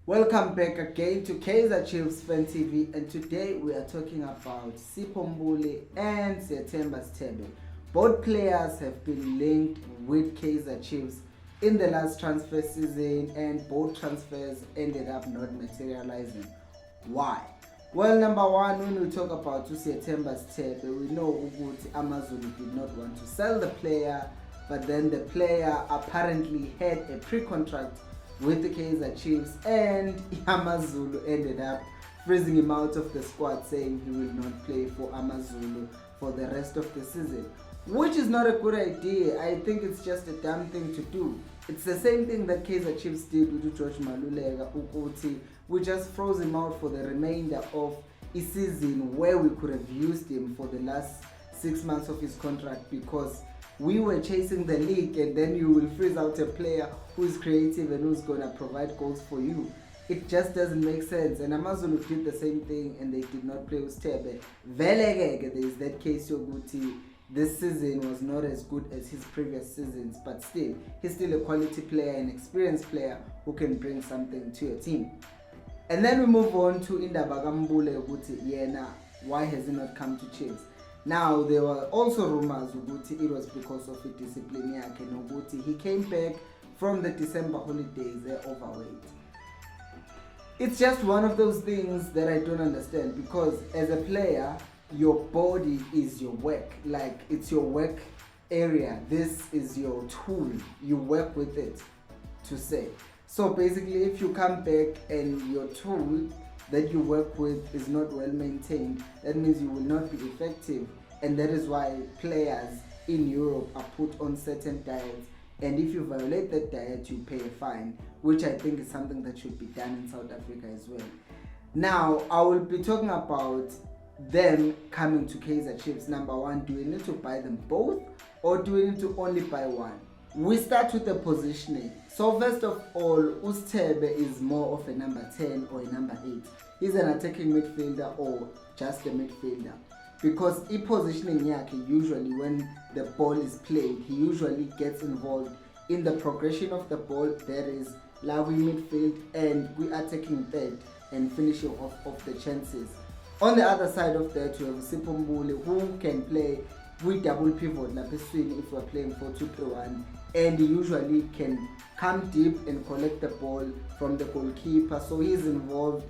Welcome back again to Kaizer Chiefs Fan TV, and today we are talking about Sipho Mbule and Syethemba Sithebe. Both players have been linked with Kaizer Chiefs in the last transfer season, and both transfers ended up not materializing. Why? Well, number one, when we talk about Syethemba Sithebe, we know that AmaZulu did not want to sell the player, but then the player apparently had a pre-contract with the Kaizer Chiefs, and AmaZulu ended up freezing him out of the squad, saying he will not play for AmaZulu for the rest of the season, which is not a good idea. I think it's just a dumb thing to do. It's the same thing that Kaizer Chiefs did with George Maluleka Ukuti. We just froze him out for the remainder of a season where we could have used him for the last 6 months of his contract, because we were chasing the league, and then you will freeze out a player who is creative and who's going to provide goals for you. It just doesn't make sense. And AmaZulu did the same thing, and they did not play with Sithebe. There is that case Yoguti. This season was not as good as his previous seasons, but still, he's still a quality player, an experienced player who can bring something to your team. And then we move on to Indaba Mbule Yoguti. Yena, why has he not come to Chiefs? Now, there were also rumors that it was because of the disciplinary yake. He came back from the December holidays overweight. It's just one of those things that I don't understand, because as a player, your body is your work. Like, it's your work area. This is your tool. You work with it, to say. So basically, if you come back and your tool that you work with is not well maintained, that means you will not be effective, and that is why players in Europe are put on certain diets, and if you violate that diet, you pay a fine, which I think is something that should be done in South Africa as well. Now, I will be talking about them coming to Kaizer Chiefs. Number one, do we need to buy them both, or do we need to only buy one? We start with the positioning. So first of all, Sithebe is more of a number 10 or a number 8. He's an attacking midfielder or just a midfielder, because positioning yake, usually when the ball is played, he usually gets involved in the progression of the ball. That is, we midfield and we are taking third and finishing off the chances. On the other side of that, you have Sipho Mbule, who can play with double pivot if we're playing 4-2-3-1, and he usually can come deep and collect the ball from the goalkeeper. So he's involved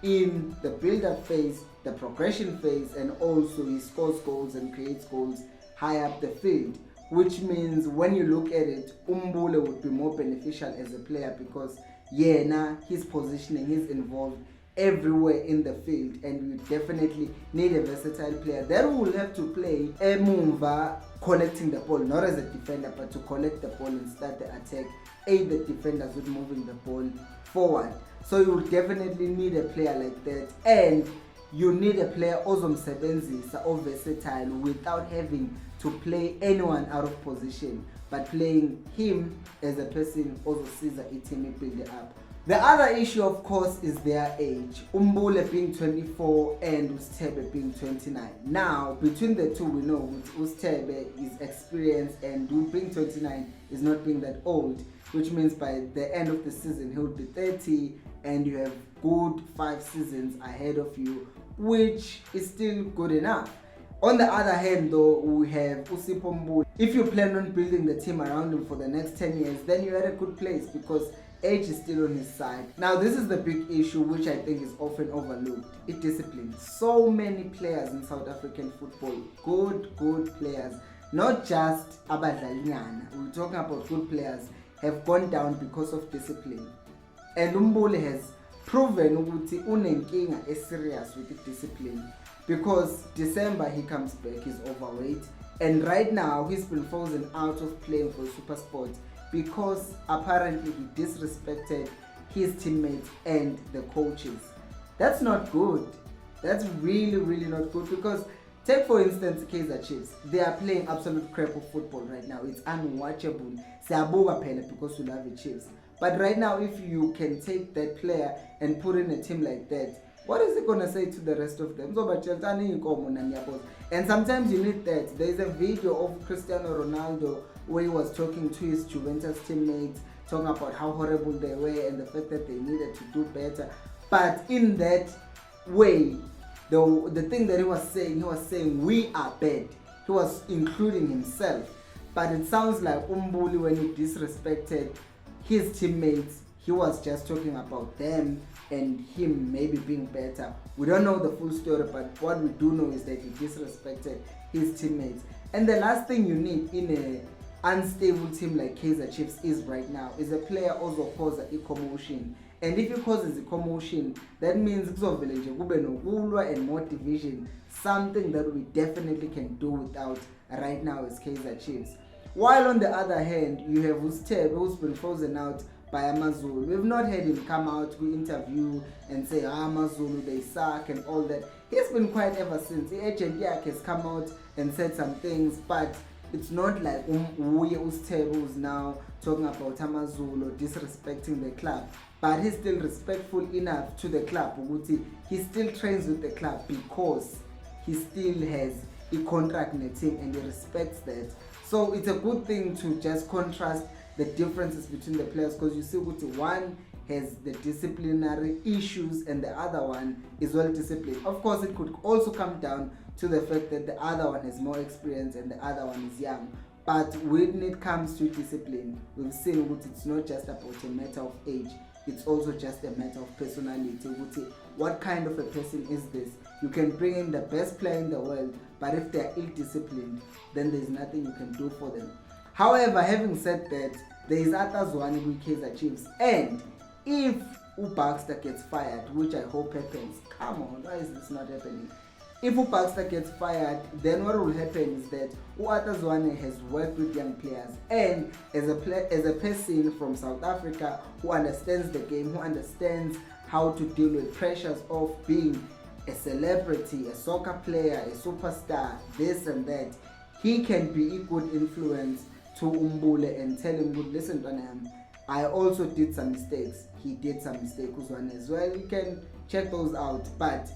in the build-up phase, the progression phase, and also he scores goals and creates goals high up the field, which means when you look at it, Mbule would be more beneficial as a player, because his positioning is involved everywhere in the field, and we definitely need a versatile player that will have to play a mover, collecting the ball, not as a defender, but to collect the ball and start the attack, aid the defenders with moving the ball forward. So you will definitely need a player like that, and you need a player ozomsebenzisa or versatile, without having to play anyone out of position, but playing him as a person also sees a team build it up. The other issue, of course, is their age. Mbule being 24 and Sithebe being 29. Now, between the two, we know Sithebe is experienced, and being 29 is not being that old, which means by the end of the season, he'll be 30, and you have good 5 seasons ahead of you, which is still good enough. On the other hand, though, we have Sipho Mbule. If you plan on building the team around him for the next 10 years, then you're at a good place, because age is still on his side. Now, this is the big issue, which I think is often overlooked. It disciplines. So many players in South African football, good players, not just abadlalinyana. We're talking about good players, have gone down because of discipline. And Mbule has proven ukuthi unenkinga is serious with the discipline, because December he comes back, he's overweight, and right now he's been frozen out of playing for Super Sport, because apparently he disrespected his teammates and the coaches. That's not good. That's really not good, because take for instance Kaizer Chiefs. They are playing absolute crap of football right now. It's unwatchable. Siyabuka phela because we love the Chiefs. But right now, if you can take that player and put in a team like that, what is it going to say to the rest of them? And sometimes you need that. There is a video of Cristiano Ronaldo where he was talking to his Juventus teammates, talking about how horrible they were and the fact that they needed to do better. But in that way, the thing that he was saying we are bad. He was including himself. But it sounds like Mbule, when he disrespected his teammates, he was just talking about them and him maybe being better. We don't know the full story, but what we do know is that he disrespected his teammates. And the last thing you need in an unstable team like Kaizer Chiefs is right now is a player also causes a commotion. And if he causes a commotion, that means and more division, something that we definitely can do without right now is Kaizer Chiefs. While on the other hand, you have Sithebe, who's been frozen out by Amazulu. We've not heard him come out to interview and say, Amazulu, they suck and all that. He's been quiet ever since. The agent has come out and said some things, but it's not like Sithebe who's now talking about Amazulu or disrespecting the club. But he's still respectful enough to the club. He still trains with the club because he still has a contract in the team and he respects that. So it's a good thing to just contrast the differences between the players, because you see one has the disciplinary issues and the other one is well disciplined. Of course, it could also come down to the fact that the other one has more experience and the other one is young. But when it comes to discipline, we've seen it's not just about a matter of age, it's also just a matter of personality. What kind of a person is this? You can bring in the best player in the world, but if they're ill-disciplined, then there's nothing you can do for them. However, having said that, there is others one with Kaizer Chiefs, and if Baxter gets fired, which I hope happens, come on, why is this not happening? If Baxter gets fired, then what will happen is that Uatazwane has worked with young players, and as a person from South Africa who understands the game, who understands how to deal with pressures of being a celebrity, a soccer player, a superstar, this and that, he can be a good influence to Mbule and tell him, listen, I also did some mistakes. He did some mistakes as well. You can check those out. But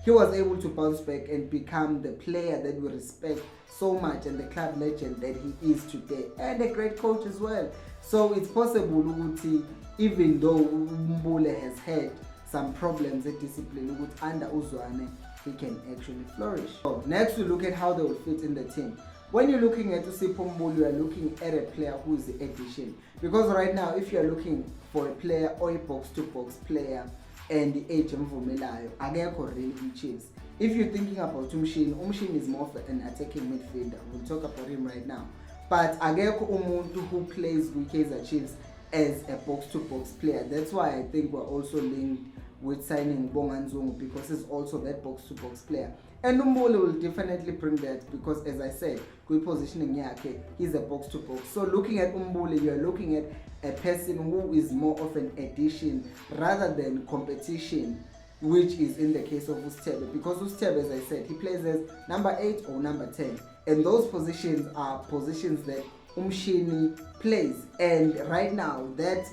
he was able to bounce back and become the player that we respect so much and the club legend that he is today, and a great coach as well. So it's possible, even though Mbule has had some problems with discipline, under Uzwane, he can actually flourish. So next we look at how they will fit in the team. When you're looking at Sipho Mbule, you are looking at a player who is the addition. Because right now, if you are looking for a player or a box-to-box player and the age Mvumelayo, akekho really Chiefs. If you're thinking about Umshin is more of an attacking midfielder. We'll talk about him right now. But akekho umuntu who plays with Kaizer Chiefs as a box-to-box player. That's why I think we're also linked with signing Bonganzungu, because he's also that box-to-box player. And Mbule will definitely bring that, because as I said, positioning yake, he's a box-to-box. So looking at Mbule, you're looking at a person who is more of an addition rather than competition, which is in the case of Sithebe. Because Sithebe, as I said, he plays as number 8 or number 10. And those positions are positions that Umshini plays. And right now, that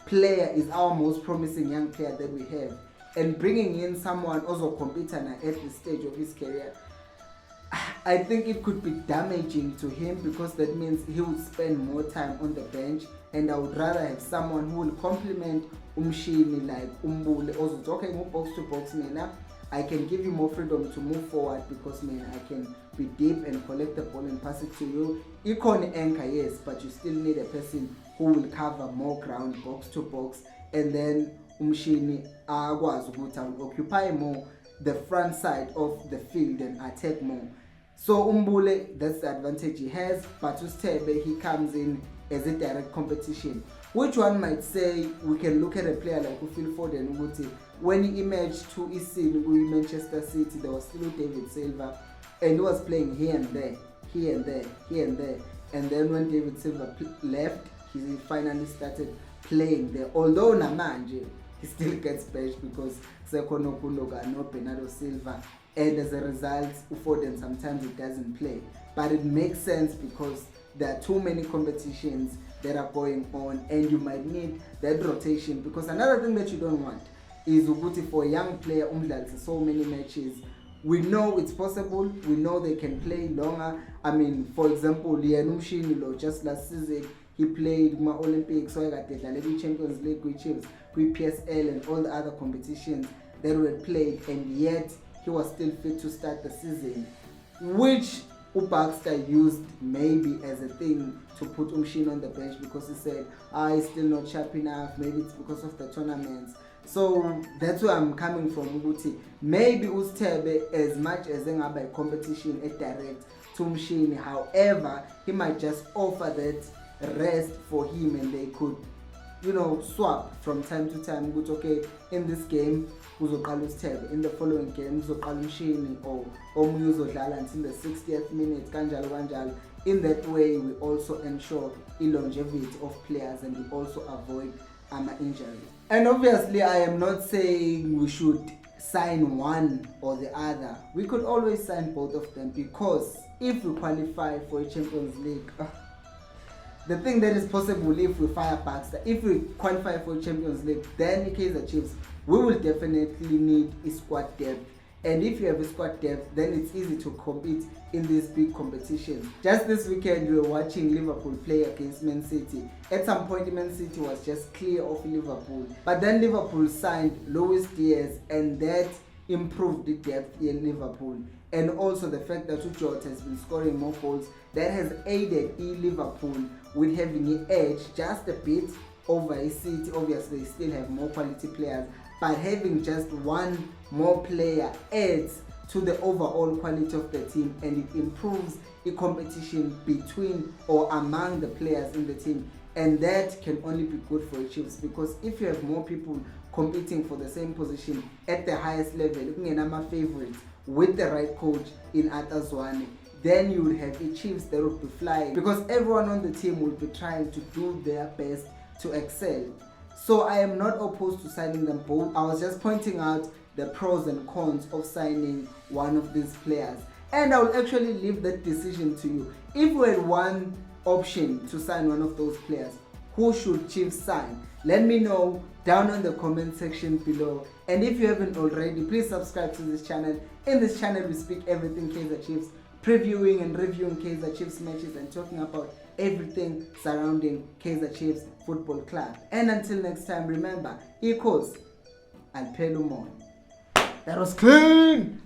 player is our most promising young player that we have. And bringing in someone also competent at this stage of his career, I think it could be damaging to him, because that means he would spend more time on the bench, and I would rather have someone who will complement Umshini like Mbule. Also talking box to box, I can give you more freedom to move forward, because I can be deep and collect the ball and pass it to you. Icon anchor, yes, but you still need a person who will cover more ground box to box, and then Umshini will occupy more the front side of the field and attack more. So Mbule, that's the advantage he has, but Sithebe, he comes in as a direct competition. Which one might say we can look at a player like Phil Foden, when he emerged to Isin with Manchester City, there was still David Silva, and he was playing here and there, here and there, here and there. And then when David Silva left, he finally started playing there. Although Namanje, he still gets benched because Sekono Kundoga no Bernardo Silva, and as a result, Foden sometimes it doesn't play. But it makes sense because there are too many competitions that are going on, and you might need that rotation. Because another thing that you don't want is for a young player so many matches. We know it's possible. We know they can play longer. I mean, for example, Lianum Shinilo just last season, he played my Olympics, so I got the Champions League with Chiefs, with PSL and all the other competitions that were played, and yet he was still fit to start the season, which Baxter used maybe as a thing to put Umshin on the bench because he said, he's still not sharp enough, maybe it's because of the tournaments. So that's where I'm coming from, Uguti. Maybe Sithebe, as much as a competition at direct to Umshin, however, he might just offer that rest for him and they could, swap from time to time. Okay, in this game, uzoqala Sithebe, in the following game, uzoqala Umshin, or omunye uzodlala until the 60th minute, kanjalo kanjalo. In that way, we also ensure the longevity of players and we also avoid injuries. And obviously, I am not saying we should sign one or the other. We could always sign both of them, because if we qualify for a Champions League, the thing that is possible if we fire Baxter, if we qualify for Champions League, then in Kaizer Chiefs, we will definitely need a squad depth. And if you have a squad depth, then it's easy to compete in these big competitions. Just this weekend, we were watching Liverpool play against Man City. At some point, Man City was just clear of Liverpool. But then Liverpool signed Luis Diaz, and that improved the depth in Liverpool. And also the fact that Ujot has been scoring more goals, that has aided Liverpool with having an edge just a bit over a City. Obviously, they still have more quality players, but having just one more player adds to the overall quality of the team, and it improves the competition between or among the players in the team. And that can only be good for the Chiefs, because if you have more people competing for the same position at the highest level, looking at my favorites, with the right coach in Atazwane, then you would have a Chiefs that would be flying, because everyone on the team will be trying to do their best to excel. So I am not opposed to signing them both. I was just pointing out the pros and cons of signing one of these players, and I will actually leave that decision to you. If we had one option to sign one of those players, who should Chiefs sign? Let me know down in the comment section below. And if you haven't already, please subscribe to this channel. In this channel, we speak everything Kaizer Chiefs, previewing and reviewing Kaizer Chiefs matches and talking about everything surrounding Kaizer Chiefs Football Club. And until next time, remember, equals and Pelumon. That was clean!